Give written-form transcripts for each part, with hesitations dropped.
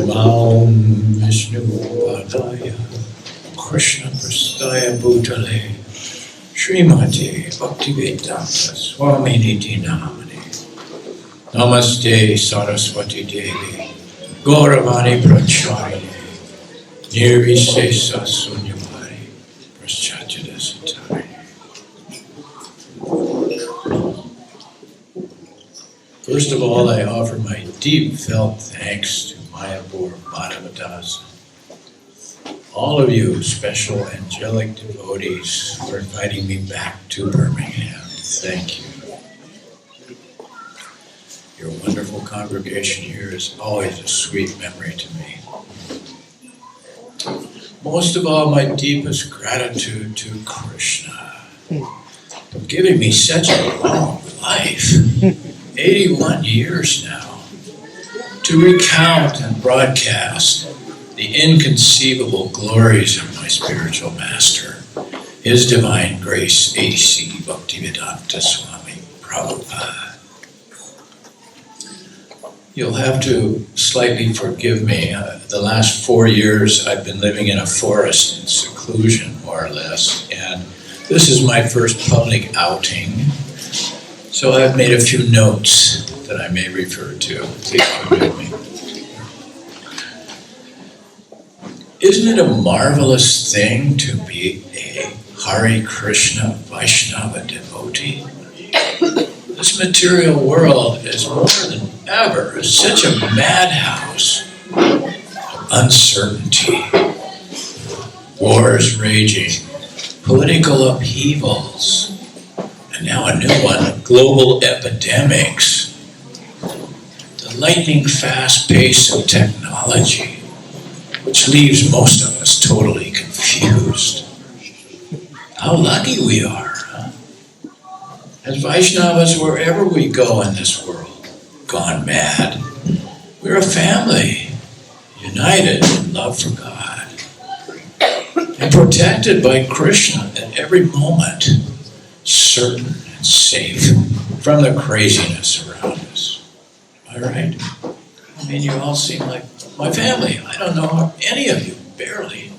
Namam Vishnu Padaya Krishna Prastaya Bhutale Srimati Bhaktivedanta Swami Niti Namani Namaste Saraswati Devi Gauravani Pracharini Nirvisesa Sunyamari Praschachita Satari. First of all, I offer my deep felt thanks to Mayapur Madhavadasa, all of you special angelic devotees for inviting me back to Birmingham. Thank you. Your wonderful congregation here is always a sweet memory to me. Most of all, my deepest gratitude to Krishna for giving me such a long life, 81 years now, to recount and broadcast the inconceivable glories of my spiritual master, His Divine Grace A.C. Bhaktivedanta Swami Prabhupad. You'll have to slightly forgive me. The last 4 years I've been living in a forest in seclusion, more or less, and this is my first public outing. So I've made a few notes that I may refer to. Please forgive me. Isn't it a marvelous thing to be a Hare Krishna Vaishnava devotee? This material world is more than ever such a madhouse of uncertainty, wars raging, political upheavals, and now a new one, global epidemics. The lightning fast pace of technology, which leaves most of us totally confused. How lucky we are, huh? As Vaishnavas, wherever we go in this world, gone mad, we're a family, united in love for God, and protected by Krishna at every moment, certain and safe from the craziness around us. Am I right? I mean, you all seem like my family. I don't know any of you, barely,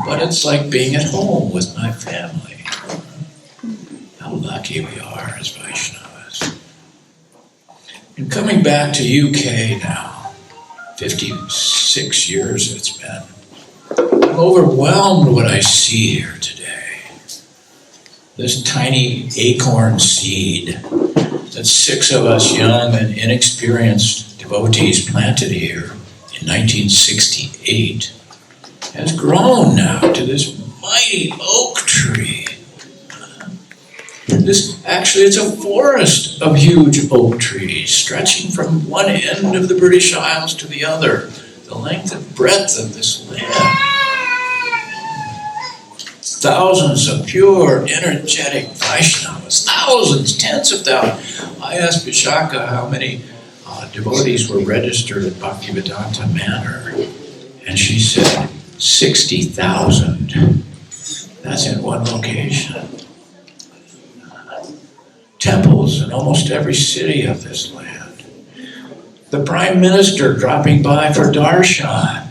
but it's like being at home with my family. How lucky we are as Vaishnavas. And coming back to UK now, 56 years it's been, I'm overwhelmed what I see here today. This tiny acorn seed that 6 of us young and inexperienced devotees planted here in 1968 has grown now to this mighty oak tree. It's a forest of huge oak trees stretching from one end of the British Isles to the other, the length and breadth of this land. Thousands of pure, energetic Vaishnavas, thousands, tens of thousands. I asked Vishaka how many devotees were registered at Bhaktivedanta Manor, and she said 60,000. That's in one location. Temples in almost every city of this land. The Prime Minister dropping by for darshan.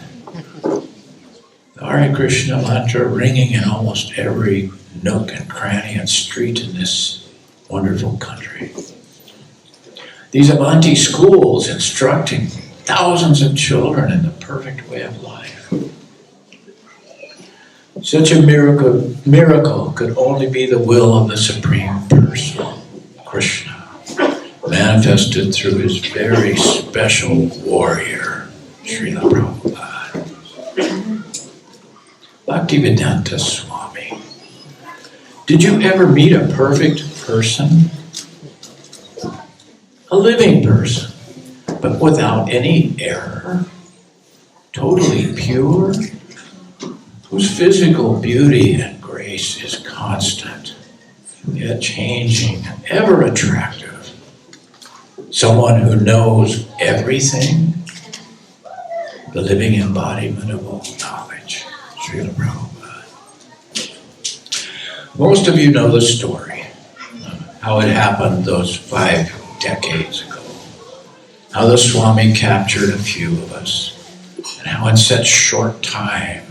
The Hare Krishna Mantra ringing in almost every nook and cranny and street in this wonderful country. These Avanti schools instructing thousands of children in the perfect way of life. Such a miracle could only be the will of the Supreme Person, Krishna, manifested through his very special warrior, Srila Prabhupad. Bhaktivedanta Swami. Did you ever meet a perfect person? A living person, but without any error, totally pure, whose physical beauty and grace is constant, yet changing, ever attractive. Someone who knows everything, the living embodiment of all knowledge, Srila Prabhupada. Most of you know the story, how it happened those 5 decades ago, how the Swami captured a few of us, and how in such short time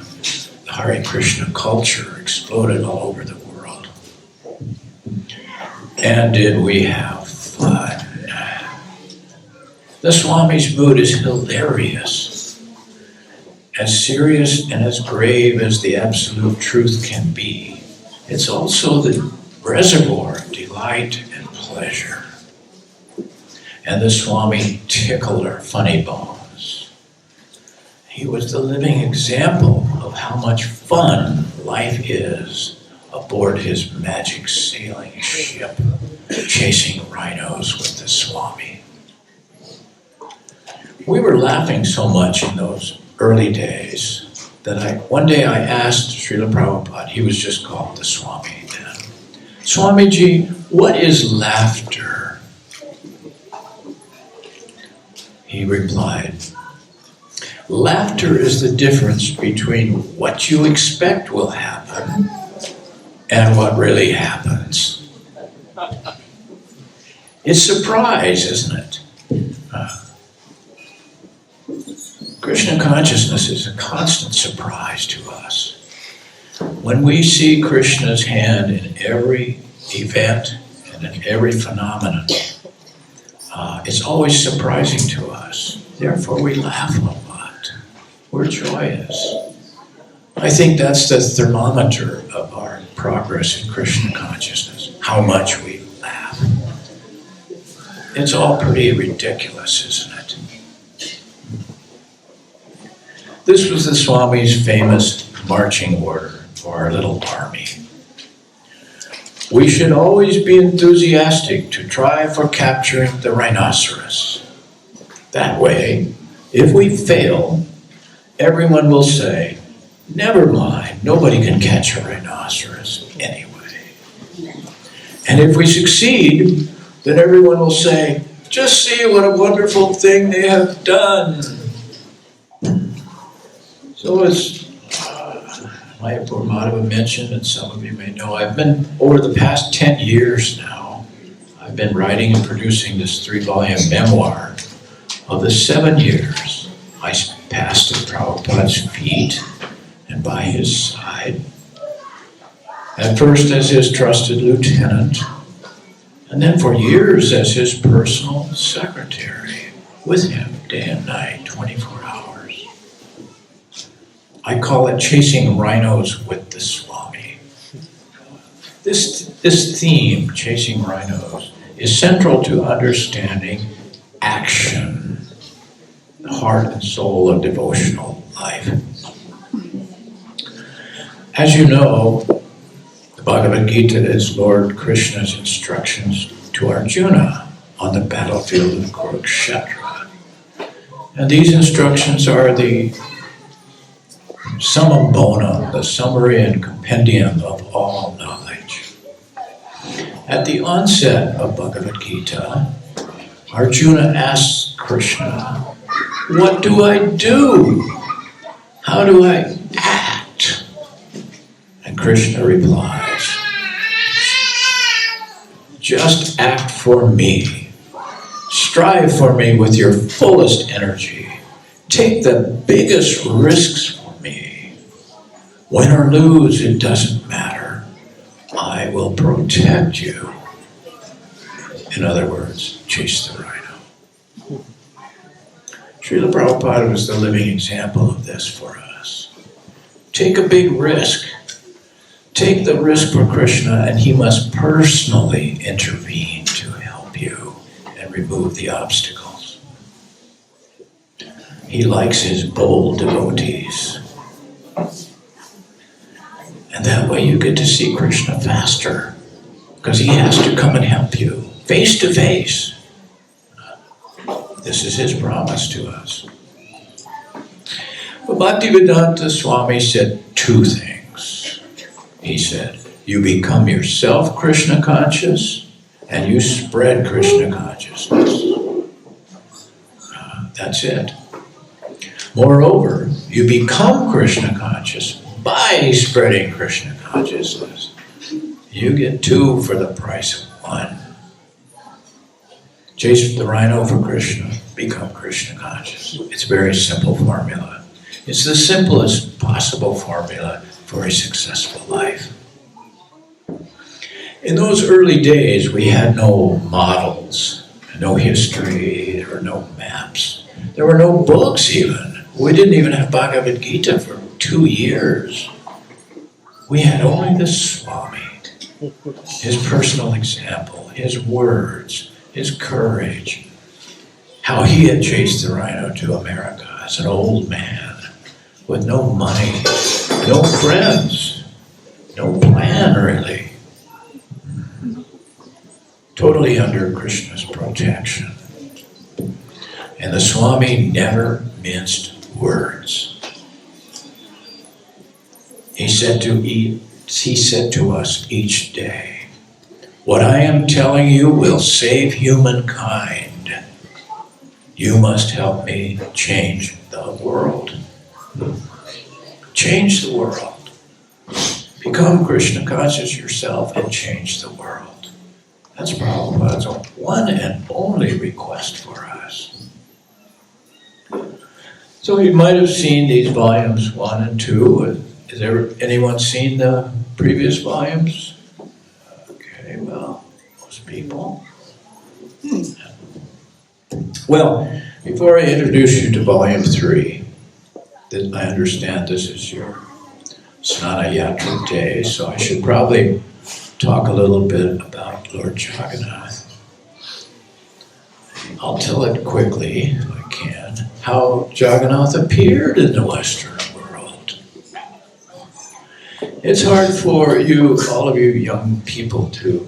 the Hare Krishna culture exploded all over the world. And did we have fun? The Swami's mood is hilarious, as serious and as grave as the absolute truth can be. It's also the reservoir of delight and pleasure. And the Swami tickled our funny bones. He was the living example of how much fun life is aboard his magic sailing ship, chasing rhinos with the Swami. We were laughing so much in those early days that one day I asked Srila Prabhupada, he was just called the Swami then, Swamiji, what is laughter? He replied, laughter is the difference between what you expect will happen and what really happens. It's surprise, isn't it? Krishna consciousness is a constant surprise to us. When we see Krishna's hand in every event and in every phenomenon, it's always surprising to us. Therefore, we laugh a lot. We're joyous. I think that's the thermometer of our progress in Krishna consciousness, how much we laugh. It's all pretty ridiculous, isn't it? This was the Swami's famous marching order for our little army. We should always be enthusiastic to try for capturing the rhinoceros. That way, if we fail, everyone will say, never mind, nobody can catch a rhinoceros anyway. And if we succeed, then everyone will say, just see what a wonderful thing they have done. So as Mayapur Madhava mentioned, and some of you may know, I've been, over the past 10 years now, I've been writing and producing this 3-volume memoir of the 7 years I passed at Prabhupada's feet and by his side. At first as his trusted lieutenant, and then for years as his personal secretary, with him day and night, 24 hours. I call it chasing rhinos with the Swami. This theme, chasing rhinos, is central to understanding action, the heart and soul of devotional life. As you know, the Bhagavad Gita is Lord Krishna's instructions to Arjuna on the battlefield of Kurukshetra. And these instructions are the summum bonum, the summary and compendium of all knowledge. At the onset of Bhagavad Gita, Arjuna asks Krishna, what do I do? How do I act? And Krishna replies, just act for me. Strive for me with your fullest energy. Take the biggest risks for me. Win or lose, it doesn't matter. I will protect you. In other words, chase the rhino. Srila Prabhupada was the living example of this for us. Take a big risk. Take the risk for Krishna, and he must personally intervene to help you and remove the obstacles. He likes his bold devotees. And that way you get to see Krishna faster, because he has to come and help you, face to face. This is his promise to us. But Bhaktivedanta Swami said 2 things. He said, you become yourself Krishna conscious, and you spread Krishna consciousness. That's it. Moreover, you become Krishna conscious by spreading Krishna consciousness. You get 2 for the price of 1. Chase the rhino for Krishna, become Krishna conscious. It's a very simple formula. It's the simplest possible formula for a successful life. In those early days, we had no models, no history, there were no maps. There were no books even. We didn't even have Bhagavad Gita for 2 years. We had only the Swami, his personal example, his words, his courage, how he had chased the rhino to America as an old man with no money, no friends, no plan really. Totally under Krishna's protection. And the Swami never minced words. He said to us each day, "What I am telling you will save humankind. You must help me change the world." Change the world. Become Krishna conscious yourself and change the world. That's Prabhupada's one and only request for us. So you might have seen these volumes 1 and 2. Has anyone seen the previous volumes? Okay, well, most people. Well, before I introduce you to volume 3, I understand this is your Snana Yatra day, so I should probably talk a little bit about Lord Jagannath. I'll tell it quickly, if I can, how Jagannath appeared in the Western world. It's hard for you, all of you young people, to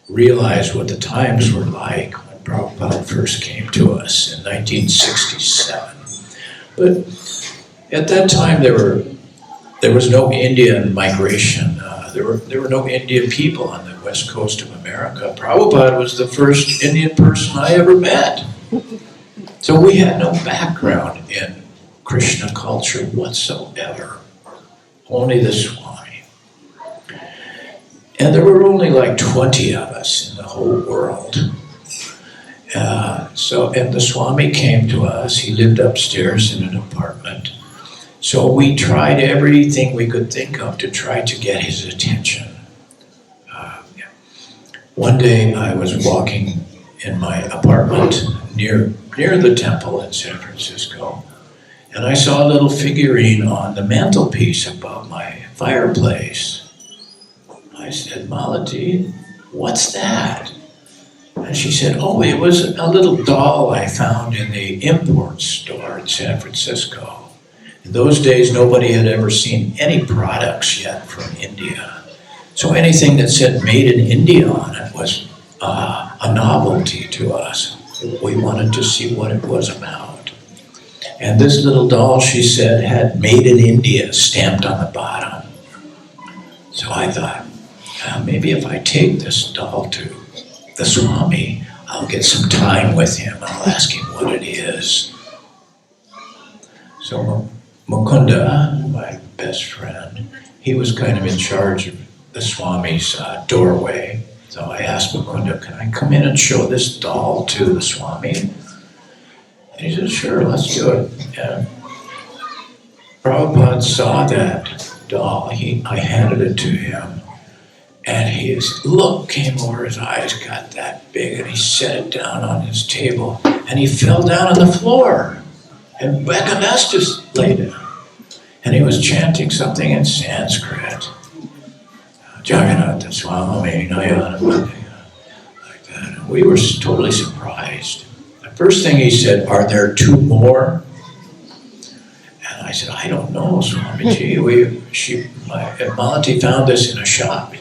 realize what the times were like when Prabhupada first came to us in 1967. But at that time there was no Indian migration. There were no Indian people on the west coast of America. Prabhupada was the first Indian person I ever met. So we had no background in Krishna culture whatsoever. Only the Swami. And there were only like 20 of us in the whole world. And the Swami came to us. He lived upstairs in an apartment. So we tried everything we could think of to try to get his attention. One day I was walking in my apartment near the temple in San Francisco, and I saw a little figurine on the mantelpiece above my fireplace. I said, "Malati, what's that?" And she said, "Oh, it was a little doll I found in the import store in San Francisco." In those days, nobody had ever seen any products yet from India. So anything that said "Made in India" on it was a novelty to us. We wanted to see what it was about. And this little doll, she said, had "Made in India" stamped on the bottom. So I thought, maybe if I take this doll to the Swami, I'll get some time with him and I'll ask him what it is. So Mukunda, my best friend, he was kind of in charge of the Swami's doorway. So I asked Mukunda, "Can I come in and show this doll to the Swami?" And he said, "Sure, let's do it." And Prabhupada saw that doll. I handed it to him. And his look came over his eyes, got that big, and he set it down on his table. And he fell down on the floor. And Bhaktivedanta lay down. And he was chanting something in Sanskrit. Jagannath Swami, Nayana, like that. And we were totally surprised. The first thing he said, "Are there 2 more?" And I said, "I don't know, Swamiji. Malati found this in a shop.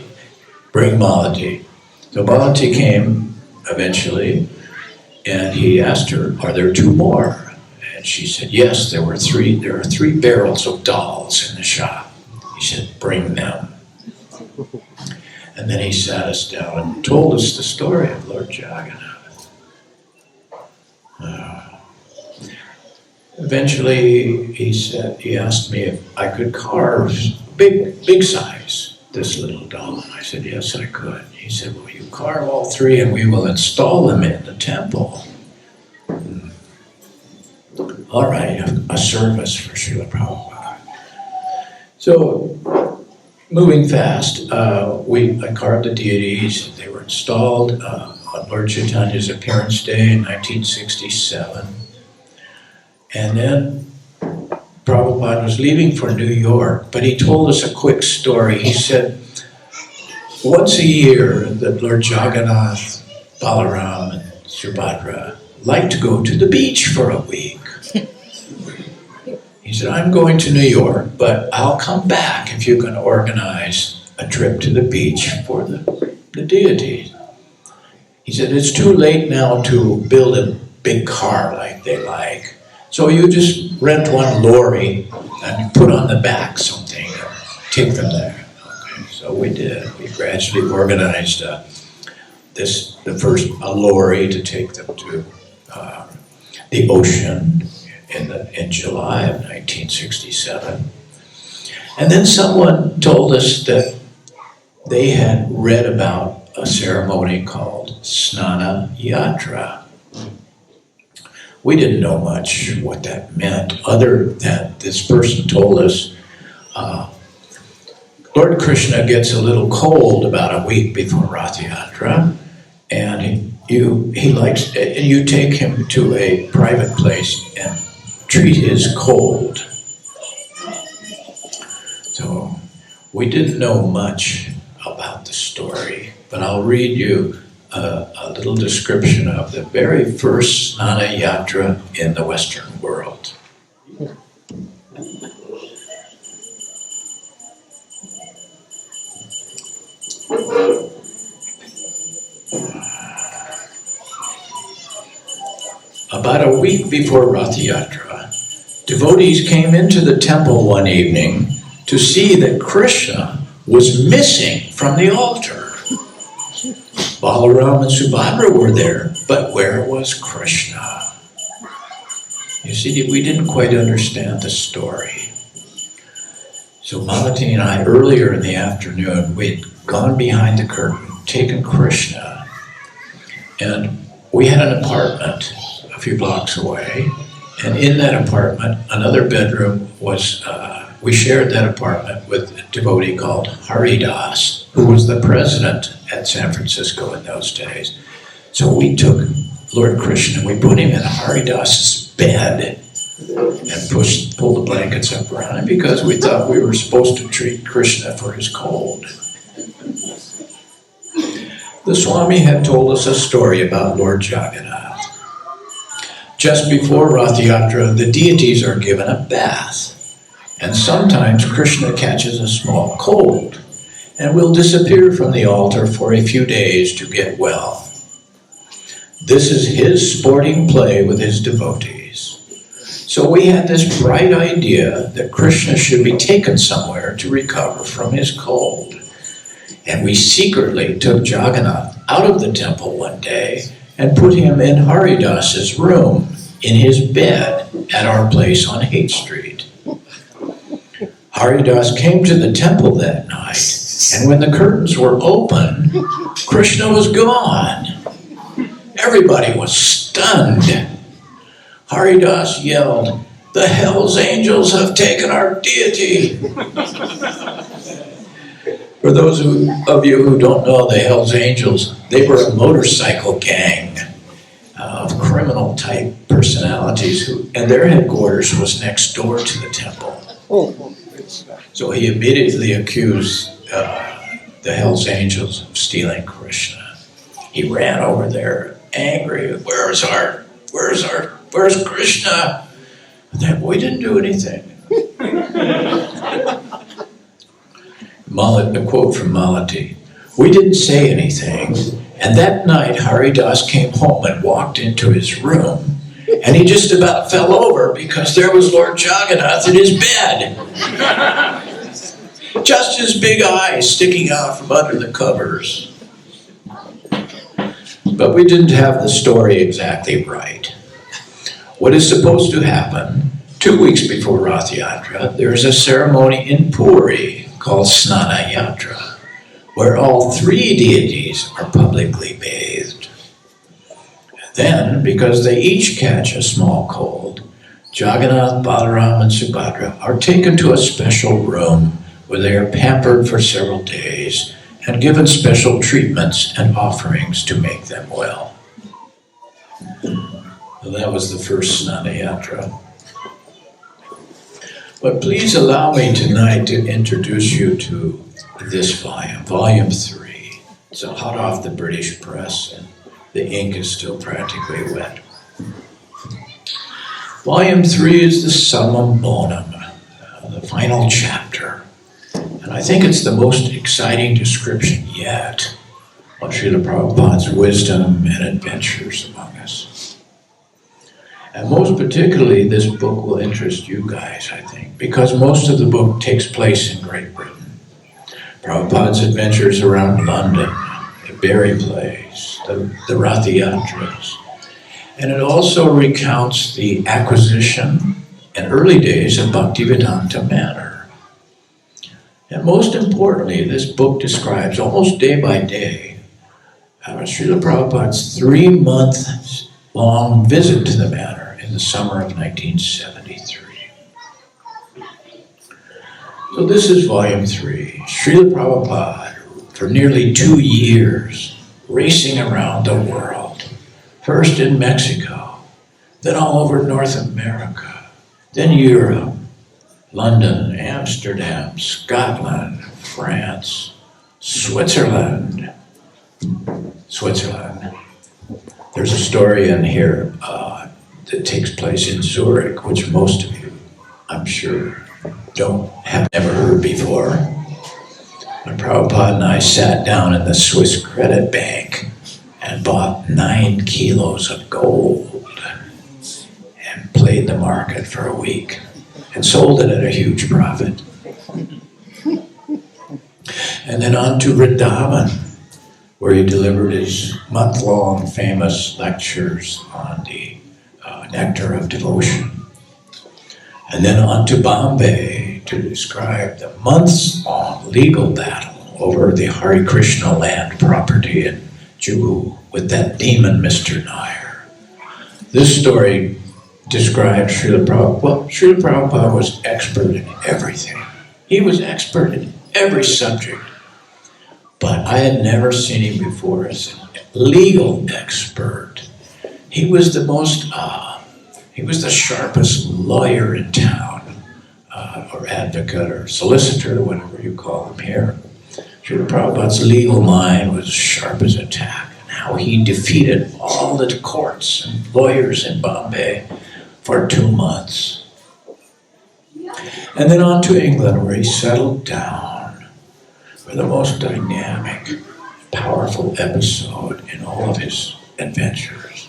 Bring Malati." So Malati came eventually, and he asked her, "Are there 2 more?" And she said, "Yes, there are 3 barrels of dolls in the shop." He said, "Bring them." And then he sat us down and told us the story of Lord Jagannath. Eventually, he asked me if I could carve big size this little doll. And I said, "Yes, I could." He said, "Well, you carve all 3 and we will install them in the temple." all right, a service for Srila Prabhupada. So, moving fast, I carved the deities. They were installed on Lord Chaitanya's appearance day in 1967. And then Prabhupada was leaving for New York, but he told us a quick story. He said, once a year that Lord Jagannath, Balaram, and Subhadra liked to go to the beach for a week. He said, I'm going to New York, but I'll come back if you can organize a trip to the beach for the deities. He said, it's too late now to build a big car like they like. So you just rent one lorry and put on the back something and take them there. Okay, so we did. We gradually organized the first lorry to take them to the ocean in July of 1967. And then someone told us that they had read about a ceremony called Snana Yatra. We didn't know much what that meant, other than this person told us Lord Krishna gets a little cold about a week before Rath Yatra, and he likes, you take him to a private place and treat his cold. So we didn't know much about the story, but I'll read you a little description of the very first Snana Yatra in the Western world. About a week before Rath Yatra, devotees came into the temple one evening to see that Krishna was missing from the altar. Balaram and Subhadra were there, but where was Krishna? You see, we didn't quite understand the story. So Malati and I, earlier in the afternoon, we'd gone behind the curtain, taken Krishna, and we had an apartment a few blocks away, and in that apartment, another bedroom was, we shared that apartment with a devotee called Haridas, who was the president at San Francisco in those days. So we took Lord Krishna, we put him in Haridas's bed and pulled the blankets up around him because we thought we were supposed to treat Krishna for his cold. The Swami had told us a story about Lord Jagannath. Just before Rath Yatra, the deities are given a bath. And sometimes Krishna catches a small cold and will disappear from the altar for a few days to get well. This is his sporting play with his devotees. So we had this bright idea that Krishna should be taken somewhere to recover from his cold. And we secretly took Jagannath out of the temple one day and put him in Haridas's room, in his bed, at our place on Haight Street. Haridas came to the temple that night, and when the curtains were open, Krishna was gone. Everybody was stunned. Haridas yelled, "The Hell's Angels have taken our deity!" For those of you who don't know the Hell's Angels, they were a motorcycle gang of criminal-type personalities, and their headquarters was next door to the temple. So he immediately accused the Hell's Angels of stealing Krishna. He ran over there, angry. Where's Krishna? We didn't do anything. A quote from Malati. We didn't say anything, and that night Haridas came home and walked into his room, and he just about fell over because there was Lord Jagannath in his bed. Just his big eyes sticking out from under the covers. But we didn't have the story exactly right. What is supposed to happen 2 weeks before Rath Yatra, there is a ceremony in Puri called Snana Yatra, where all three deities are publicly bathed. Then, because they each catch a small cold, Jagannath, Balaram, and Subhadra are taken to a special room where they are pampered for several days and given special treatments and offerings to make them well. So that was the first Snana Yatra. But please allow me tonight to introduce you to this volume, Volume 3. It's hot off the British press and the ink is still practically wet. Volume 3 is the Summum Bonum, the final chapter. And I think it's the most exciting description yet of Srila Prabhupada's wisdom and adventures among us. And most particularly, this book will interest you guys, I think, because most of the book takes place in Great Britain. Prabhupada's adventures around London, the Berry Place, the Rath Yatras. And it also recounts the acquisition and early days of Bhaktivedanta Manor. And most importantly, this book describes almost day by day Srila Prabhupada's 3-month-long visit to the manor in the summer of 1973. So this is Volume 3. Srila Prabhupada, for nearly 2 years, racing around the world. First in Mexico, then all over North America, then Europe, London, Amsterdam, Scotland, France, Switzerland. There's a story in here that takes place in Zurich, which most of you, I'm sure, have never heard before. When Prabhupada and I sat down in the Swiss Credit Bank and bought 9 kilos of gold and played the market for a week and sold it at a huge profit. And then on to Vrindavan, where he delivered his month-long famous lectures on the nectar of devotion. And then on to Bombay to describe the months-long legal battle over the Hare Krishna land property in Juhu with that demon Mr. Nair. This story describes Srila Prabhupada. Well, Srila Prabhupada was expert in everything. He was expert in every subject. But I had never seen him before as a legal expert. He was the sharpest lawyer in town, or advocate, or solicitor, whatever you call him here. Srila Prabhupada's legal mind was sharp as a tack, and how he defeated all the courts and lawyers in Bombay for 2 months. And then on to England, where he settled down for the most dynamic, powerful episode in all of his adventures.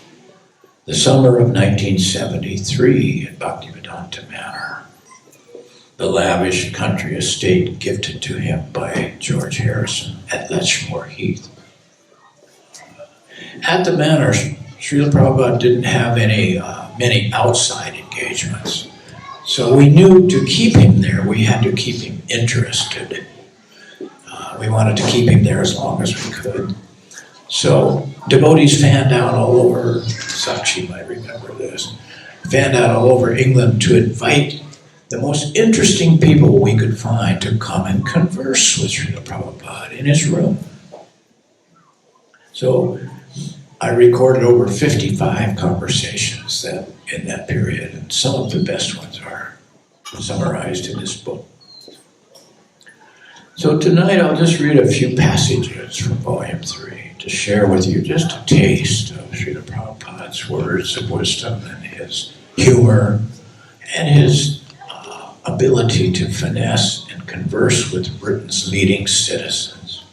The summer of 1973 at Bhaktivedanta Manor. The lavish country estate gifted to him by George Harrison at Letchmore Heath. At the manor, Srila Prabhupada didn't have many outside engagements. So we knew to keep him there, we had to keep him interested. We wanted to keep him there as long as we could. So devotees fanned out all over, Sakshi might remember this, fanned out all over England to invite the most interesting people we could find to come and converse with Srila Prabhupada in his room. So I recorded over 55 conversations in that period, and some of the best ones are summarized in this book. So tonight I'll just read a few passages from Volume 3 to share with you just a taste of Srila Prabhupada's words of wisdom and his humor and his ability to finesse and converse with Britain's leading citizens.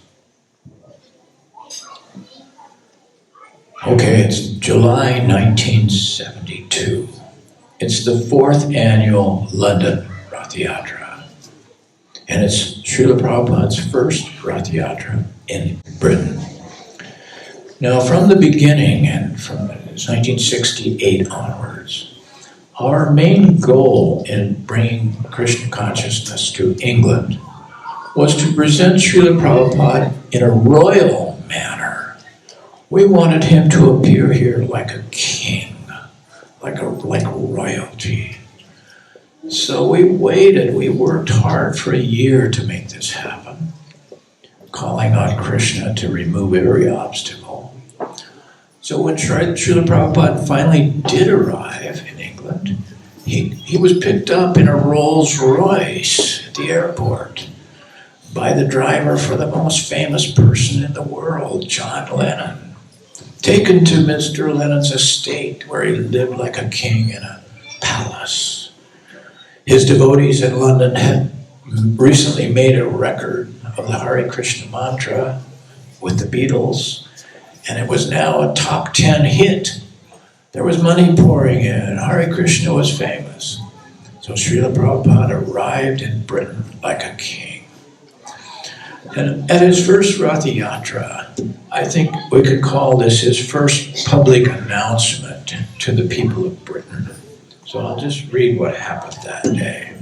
Okay, it's July 1972. It's the 4th annual London Rath Yatra. And it's Srila Prabhupada's first Rath Yatra in Britain. Now, from the beginning and from 1968 onwards, our main goal in bringing Krishna consciousness to England was to present Srila Prabhupada in a royal manner. We wanted him to appear here like a king, like royalty. So we waited, we worked hard for a year to make this happen, calling on Krishna to remove every obstacle. So when Srila Prabhupada finally did arrive in England, he was picked up in a Rolls Royce at the airport by the driver for the most famous person in the world, John Lennon, taken to Mr. Lennon's estate where he lived like a king in a palace. His devotees in London had recently made a record of the Hare Krishna Mantra with the Beatles, and it was now a top 10 hit. There was money pouring in. Hare Krishna was famous. So Srila Prabhupada arrived in Britain like a king. And at his first Ratha Yatra, I think we could call this his first public announcement to the people of Britain. So I'll just read what happened that day.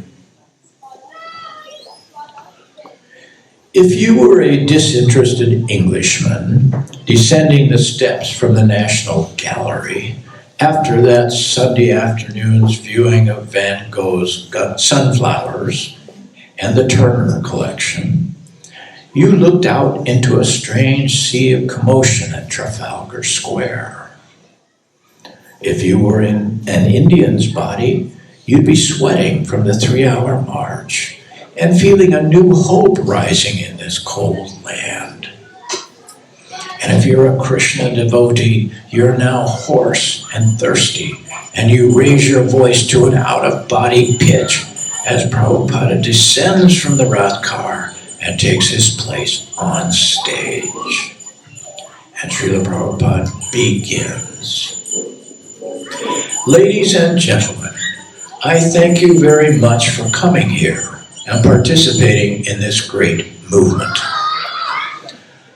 If you were a disinterested Englishman descending the steps from the National Gallery after that Sunday afternoon's viewing of Van Gogh's Sunflowers and the Turner collection, you looked out into a strange sea of commotion at Trafalgar Square. If you were in an Indian's body, you'd be sweating from the 3-hour march and feeling a new hope rising in this cold land. And if you're a Krishna devotee, you're now hoarse and thirsty, and you raise your voice to an out-of-body pitch as Prabhupada descends from the Rath car and takes his place on stage. And Srila Prabhupada begins. Ladies and gentlemen, I thank you very much for coming here and participating in this great movement.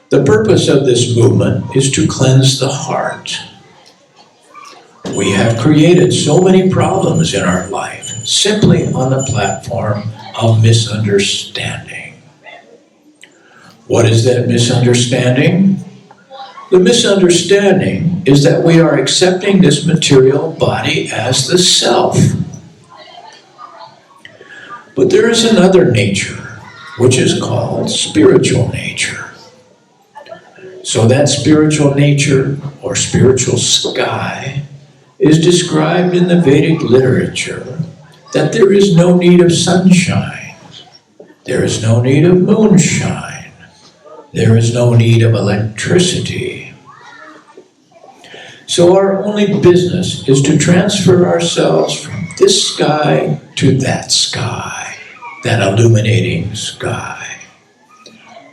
The purpose of this movement is to cleanse the heart. We have created so many problems in our life simply on the platform of misunderstanding. What is that misunderstanding? The misunderstanding is that we are accepting this material body as the self. But there is another nature, which is called spiritual nature. So that spiritual nature, or spiritual sky, is described in the Vedic literature that there is no need of sunshine, there is no need of moonshine, there is no need of electricity. So our only business is to transfer ourselves from this sky to that sky, that illuminating sky.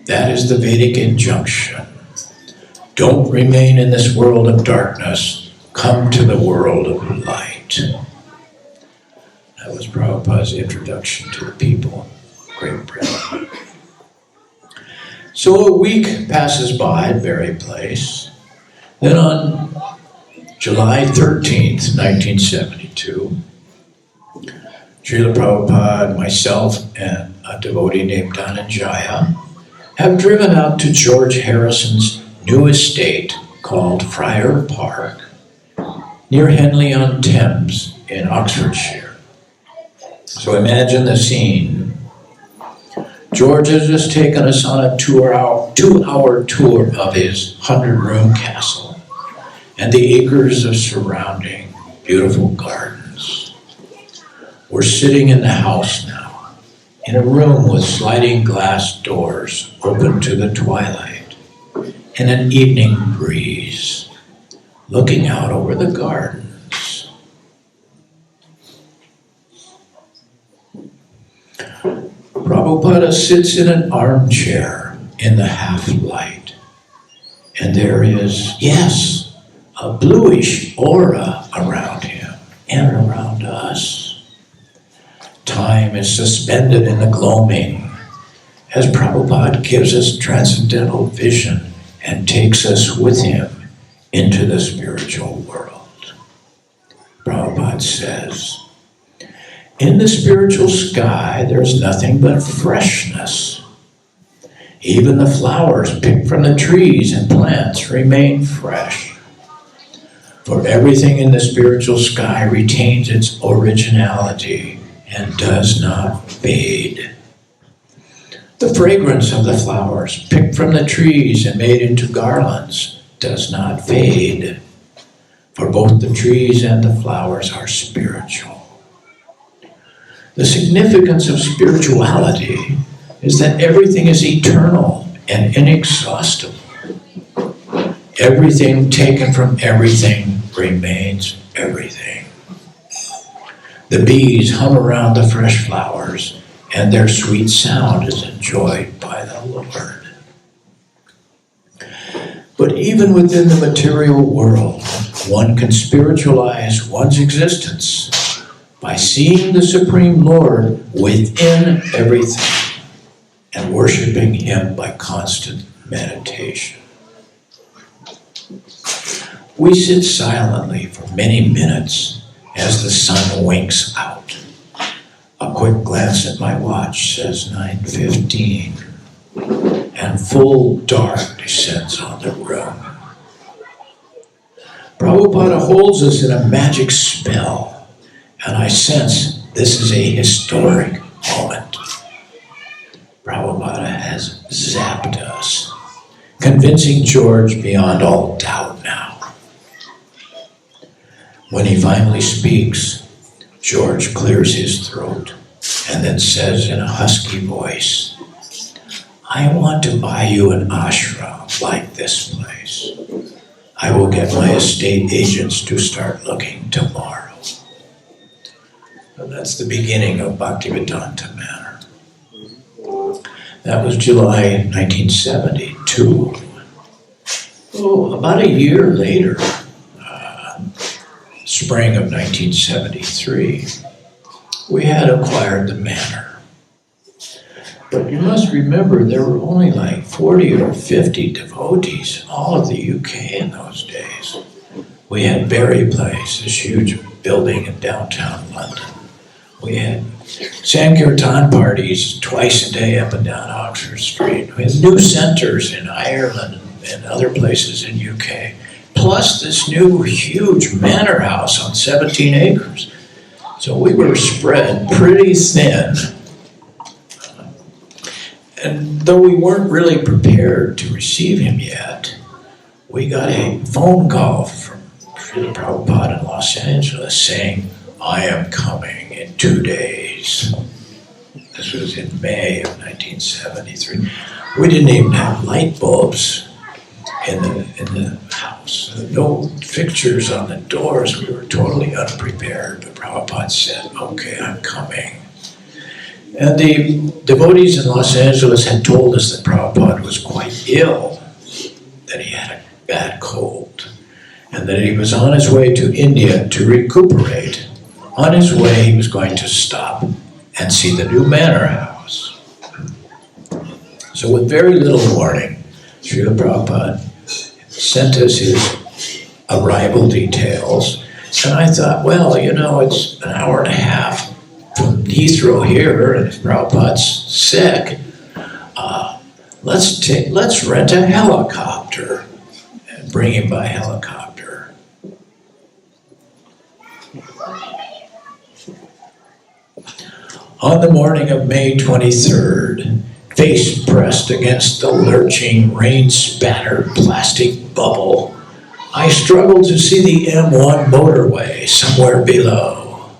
That is the Vedic injunction. Don't remain in this world of darkness, come to the world of light. That was Prabhupada's introduction to the people of Great Britain. So a week passes by at Berry Place. Then on July 13th, 1972, Srila Prabhupada, myself, and a devotee named Dhananjaya have driven out to George Harrison's new estate called Friar Park, near Henley-on-Thames in Oxfordshire. So imagine the scene. George has just taken us on a 2-hour tour of his 100-room castle and the acres of surrounding beautiful gardens. We're sitting in the house now, in a room with sliding glass doors open to the twilight and an evening breeze, looking out over the gardens. Prabhupada sits in an armchair in the half-light, and there is, yes, a bluish aura around him and around us. Time is suspended in the gloaming as Prabhupada gives us transcendental vision and takes us with him into the spiritual world. Prabhupada says, in the spiritual sky, there's nothing but freshness. Even the flowers picked from the trees and plants remain fresh. For everything in the spiritual sky retains its originality and does not fade. The fragrance of the flowers, picked from the trees and made into garlands, does not fade. For both the trees and the flowers are spiritual. The significance of spirituality is that everything is eternal and inexhaustible. Everything taken from everything remains everything. The bees hum around the fresh flowers, and their sweet sound is enjoyed by the Lord. But even within the material world, one can spiritualize one's existence by seeing the Supreme Lord within everything and worshiping Him by constant meditation. We sit silently for many minutes as the sun winks out. A quick glance at my watch says 9:15, and full dark descends on the room. Prabhupada holds us in a magic spell, and I sense this is a historic moment. Prabhupada has zapped us, convincing George beyond all doubt now. When he finally speaks, George clears his throat and then says in a husky voice, "I want to buy you an ashram like this place. I will get my estate agents to start looking tomorrow." And that's the beginning of Bhaktivedanta Manor. That was July 1972. Oh, about a year later, spring of 1973, we had acquired the manor. But you must remember there were only like 40 or 50 devotees in all of the UK in those days. We had Berry Place, this huge building in downtown London. We had Sankirtan parties twice a day up and down Oxford Street. We had new centers in Ireland and other places in UK. Plus this new huge manor house on 17 acres. So we were spread pretty thin. And though we weren't really prepared to receive him yet, we got a phone call from Srila Prabhupada in Los Angeles saying, "I am coming in 2 days." This was in May of 1973. We didn't even have light bulbs in the house. No fixtures on the doors. We were totally unprepared. But Prabhupada said, "Okay, I'm coming." And the devotees in Los Angeles had told us that Prabhupada was quite ill, that he had a bad cold, and that he was on his way to India to recuperate. On his way, he was going to stop and see the new manor house. So with very little warning, Srila Prabhupada sent us his arrival details, and I thought, well, you know, it's an hour and a half from Heathrow here, and if Prabhupada's sick, let's rent a helicopter and bring him by helicopter. On the morning of May 23rd, face pressed against the lurching, rain-spattered plastic bubble, I struggled to see the M1 motorway somewhere below.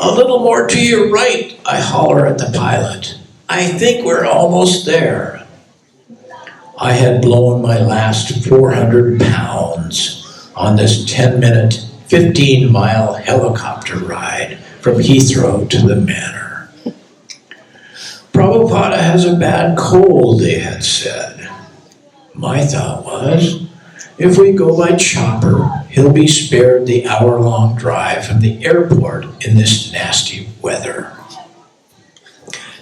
"A little more to your right," I holler at the pilot. "I think we're almost there." I had blown my last 400 pounds on this 10-minute, 15-mile helicopter ride from Heathrow to the manor. Prabhupada has a bad cold, they had said. My thought was, if we go by chopper, he'll be spared the hour-long drive from the airport in this nasty weather.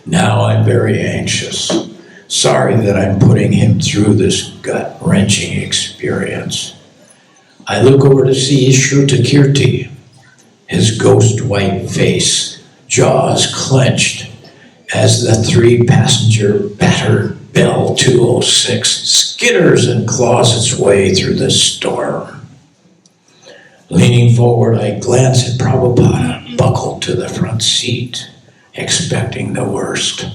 Now I'm very anxious. Sorry that I'm putting him through this gut-wrenching experience. I look over to see Shrutakirti, his ghost-white face, jaws clenched, as the 3-passenger battered Bell 206 skitters and claws its way through the storm. Leaning forward, I glance at Prabhupada. buckled to the front seat, expecting the worst.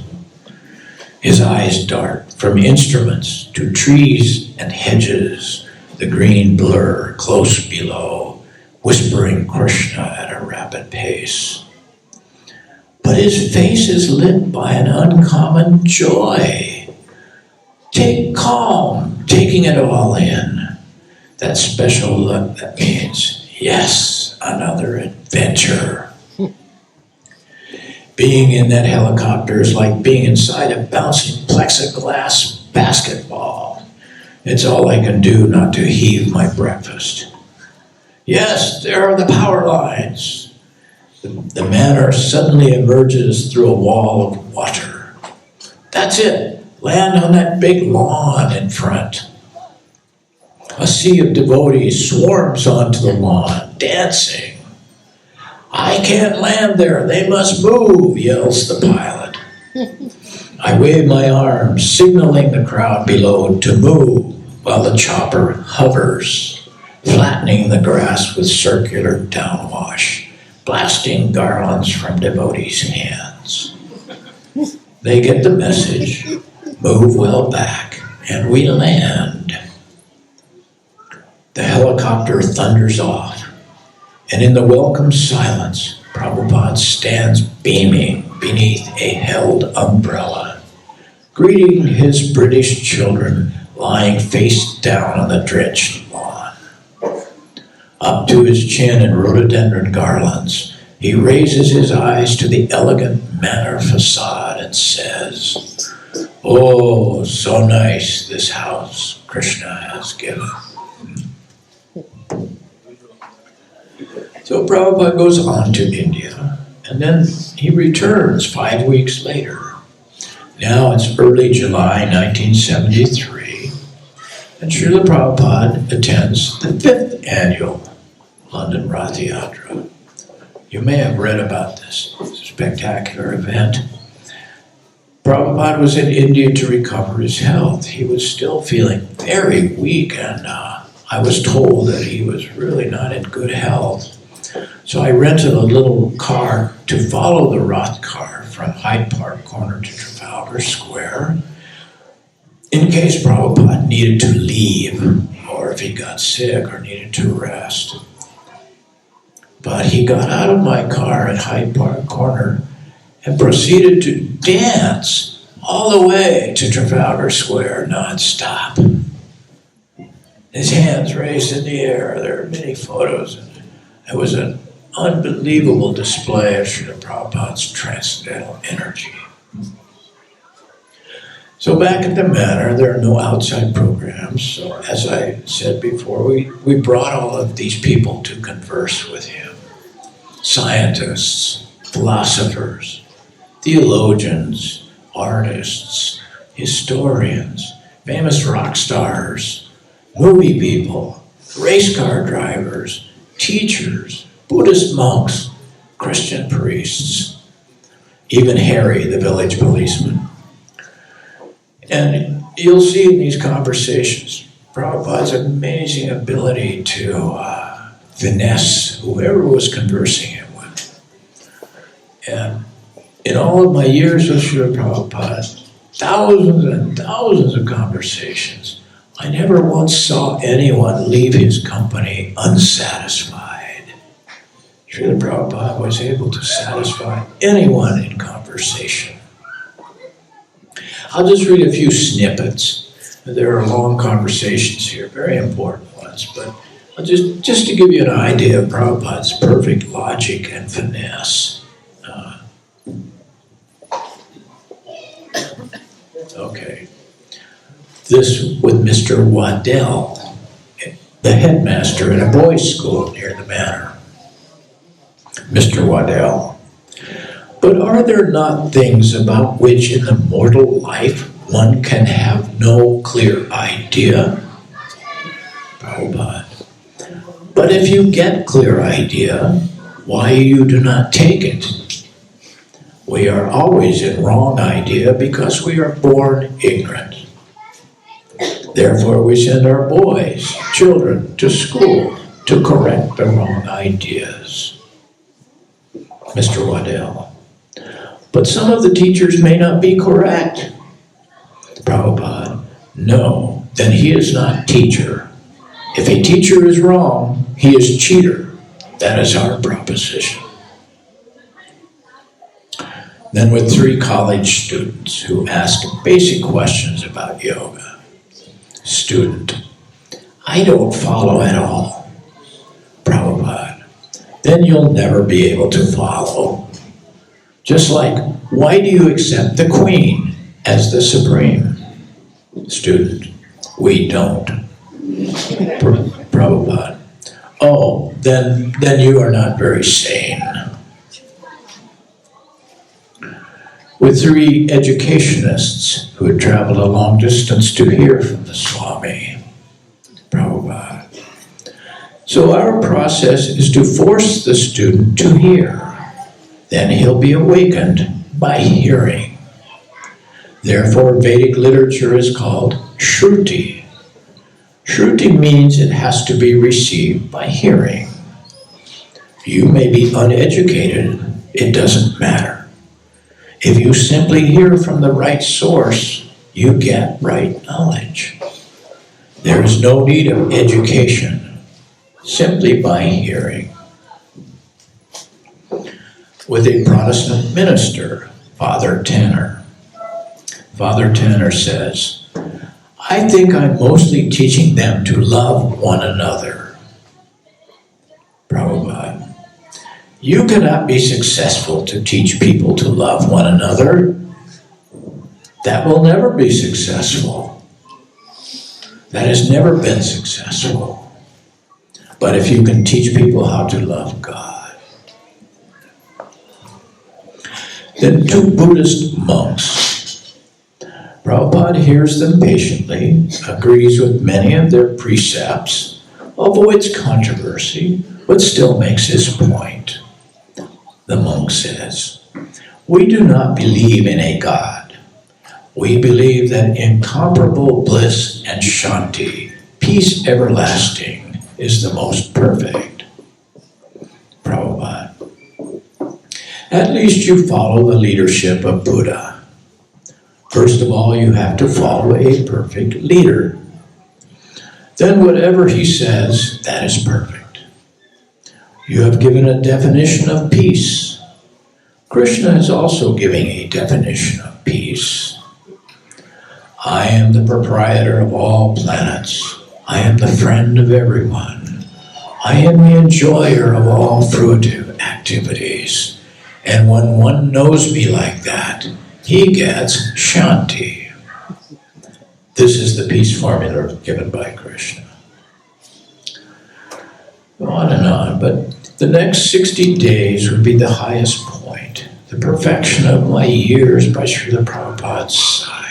His eyes dart from instruments to trees and hedges, the green blur close below, whispering Krishna at a rapid pace. But his face is lit by an uncommon joy. Take calm, taking it all in. That special look that means, yes, another adventure. Being in that helicopter is like being inside a bouncing plexiglass basketball. It's all I can do not to heave my breakfast. Yes, there are the power lines. The manor suddenly emerges through a wall of water. That's it. Land on that big lawn in front. A sea of devotees swarms onto the lawn, dancing. I can't land there, they must move, yells the pilot. I wave my arms, signaling the crowd below to move, while the chopper hovers, flattening the grass with circular downwash, blasting garlands from devotees' hands. They get the message, move well back, and we land. The helicopter thunders off. And in the welcome silence, Prabhupada stands beaming beneath a held umbrella, greeting his British children lying face down on the drenched lawn. Up to his chin in rhododendron garlands, he raises his eyes to the elegant manor facade and says, "Oh, so nice this house Krishna has given." So Prabhupada goes on to India, and then he returns 5 weeks later. Now it's early July 1973, and Srila Prabhupada attends the 5th annual London Rath Yatra. You may have read about this spectacular event. Prabhupada was in India to recover his health. He was still feeling very weak, and I was told that he was really not in good health. So I rented a little car to follow the Rath car from Hyde Park Corner to Trafalgar Square in case Prabhupada needed to leave or if he got sick or needed to rest. But he got out of my car at Hyde Park Corner and proceeded to dance all the way to Trafalgar Square non-stop. His hands raised in the air. There are many photos. It was an unbelievable display of Srila Prabhupada's transcendental energy. So back at the manor, there are no outside programs. So as I said before, we brought all of these people to converse with him. Scientists, philosophers, theologians, artists, historians, famous rock stars, movie people, race car drivers, teachers, Buddhist monks, Christian priests, even Harry, the village policeman. And you'll see in these conversations Prabhupada's amazing ability to finesse whoever was conversing him with. And in all of my years with Srila Prabhupada, thousands and thousands of conversations, I never once saw anyone leave his company unsatisfied. Srila Prabhupada was able to satisfy anyone in conversation. I'll just read a few snippets. There are long conversations here, very important ones, but I'll just to give you an idea of Prabhupada's perfect logic and finesse. Okay. This with Mr. Waddell, the headmaster at a boys' school near the manor. Mr. Waddell, but are there not things about which in the mortal life one can have no clear idea? Prabhupada, but if you get clear idea, why you do not take it? We are always in wrong idea because we are born ignorant. Therefore we send our boys, children, to school to correct the wrong ideas. Mr. Waddell. But some of the teachers may not be correct. Prabhupada, no, then he is not teacher. If a teacher is wrong, he is cheater. That is our proposition. Then with 3 college students who ask basic questions about yoga. Student, I don't follow at all. Prabhupada, then you'll never be able to follow. Just like, why do you accept the Queen as the Supreme? Student, we don't. Prabhupada, oh, then you are not very sane. With 3 educationists who had traveled a long distance to hear from the Swami. Prabhupada. So our process is to force the student to hear. Then he'll be awakened by hearing. Therefore, Vedic literature is called Shruti. Shruti means it has to be received by hearing. You may be uneducated, it doesn't matter. If you simply hear from the right source, you get right knowledge. There is no need of education, simply by hearing. With a Protestant minister, Father Tanner. Father Tanner says, I think I'm mostly teaching them to love one another. Prabhupada, you cannot be successful to teach people to love one another. That will never be successful. That has never been successful. But if you can teach people how to love God. Then 2 Buddhist monks. Prabhupada hears them patiently, agrees with many of their precepts, avoids controversy, but still makes his point. The monk says, we do not believe in a God. We believe that incomparable bliss and shanti, peace everlasting, is the most perfect. Prabhupada, at least you follow the leadership of Buddha. First of all, you have to follow a perfect leader. Then whatever he says, that is perfect. You have given a definition of peace. Krishna is also giving a definition of peace. I am the proprietor of all planets. I am the friend of everyone. I am the enjoyer of all fruitive activities. And when one knows me like that, he gets shanti. This is the peace formula given by Krishna. On and on, but the next 60 days would be the highest point, the perfection of my years by Srila Prabhupada's side.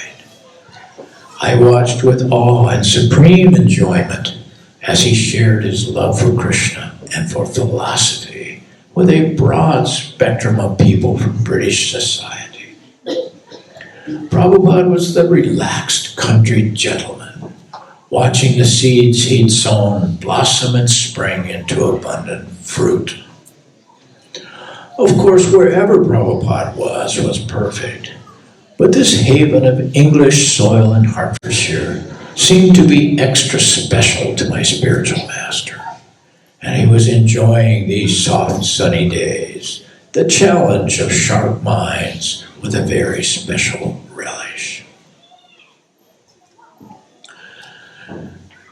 I watched with awe and supreme enjoyment as he shared his love for Krishna and for philosophy with a broad spectrum of people from British society. Prabhupada was the relaxed country gentleman, watching the seeds he'd sown blossom and spring into abundant fruit. Of course, wherever Prabhupada was perfect. But this haven of English soil in Hertfordshire seemed to be extra special to my spiritual master. And he was enjoying these soft, sunny days, the challenge of sharp minds, with a very special relish.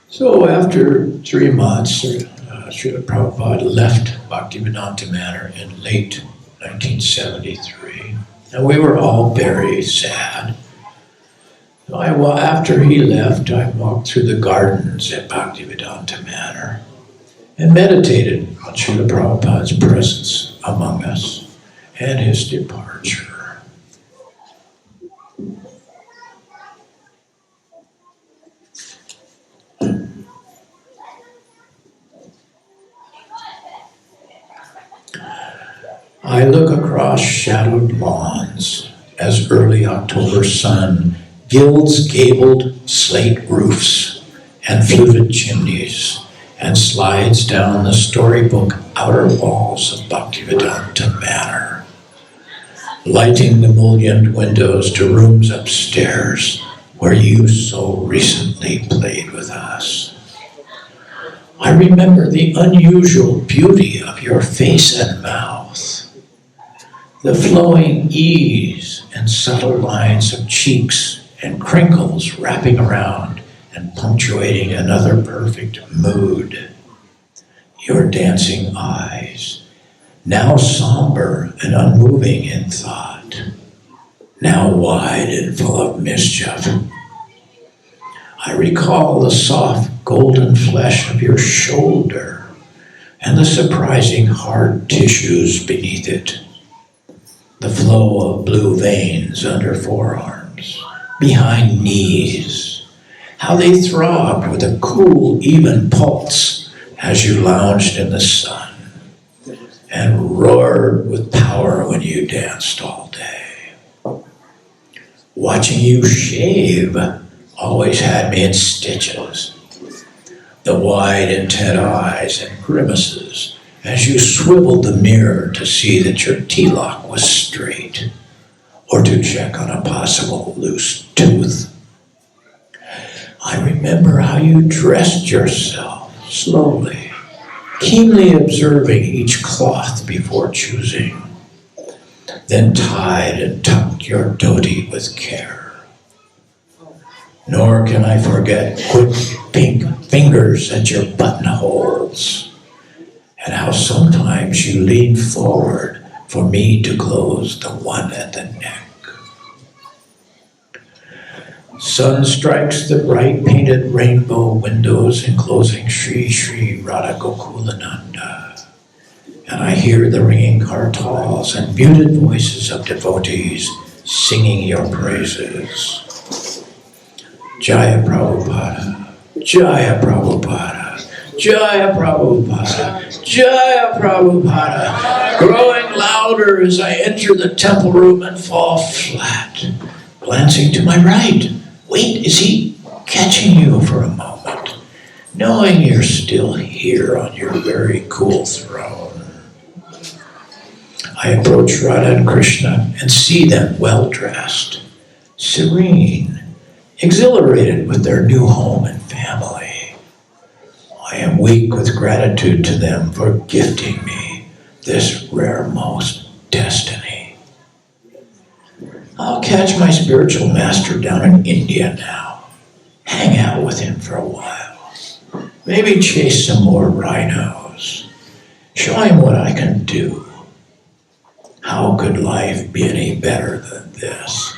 So after 3 months, Srila Prabhupada left Bhaktivedanta Manor in late 1973, and we were all very sad. So after he left, I walked through the gardens at Bhaktivedanta Manor and meditated on Srila Prabhupada's presence among us and his departure. I look across shadowed lawns as early October sun gilds gabled slate roofs and fluted chimneys and slides down the storybook outer walls of Bhaktivedanta Manor, lighting the mullioned windows to rooms upstairs where you so recently played with us. I remember the unusual beauty of your face and mouth, the flowing ease and subtle lines of cheeks and crinkles wrapping around and punctuating another perfect mood. Your dancing eyes, now somber and unmoving in thought, now wide and full of mischief. I recall the soft golden flesh of your shoulder and the surprising hard tissues beneath it, the flow of blue veins under forearms, behind knees, how they throbbed with a cool, even pulse as you lounged in the sun and roared with power when you danced all day. Watching you shave always had me in stitches. The wide, intent eyes and grimaces as you swiveled the mirror to see that your T-lock was straight or to check on a possible loose tooth. I remember how you dressed yourself slowly, keenly observing each cloth before choosing, then tied and tucked your dhoti with care. Nor can I forget quick pink fingers at your buttonholes, and how sometimes you leaned forward for me to close the one at the neck. Sun strikes the bright painted rainbow windows enclosing Sri Sri Radha Gokulananda, and I hear the ringing kartals and muted voices of devotees singing your praises. Jaya Prabhupada, Jaya Prabhupada, Jaya Prabhupada, Jaya Prabhupada, growing louder as I enter the temple room and fall flat, glancing to my right. Wait, is he catching you for a moment, knowing you're still here on your very cool throne? I approach Radha and Krishna and see them well-dressed, serene, exhilarated with their new home and family. I am weak with gratitude to them for gifting me this raremost destiny. I'll catch my spiritual master down in India now, hang out with him for a while, maybe chase some more rhinos, show him what I can do. How could life be any better than this?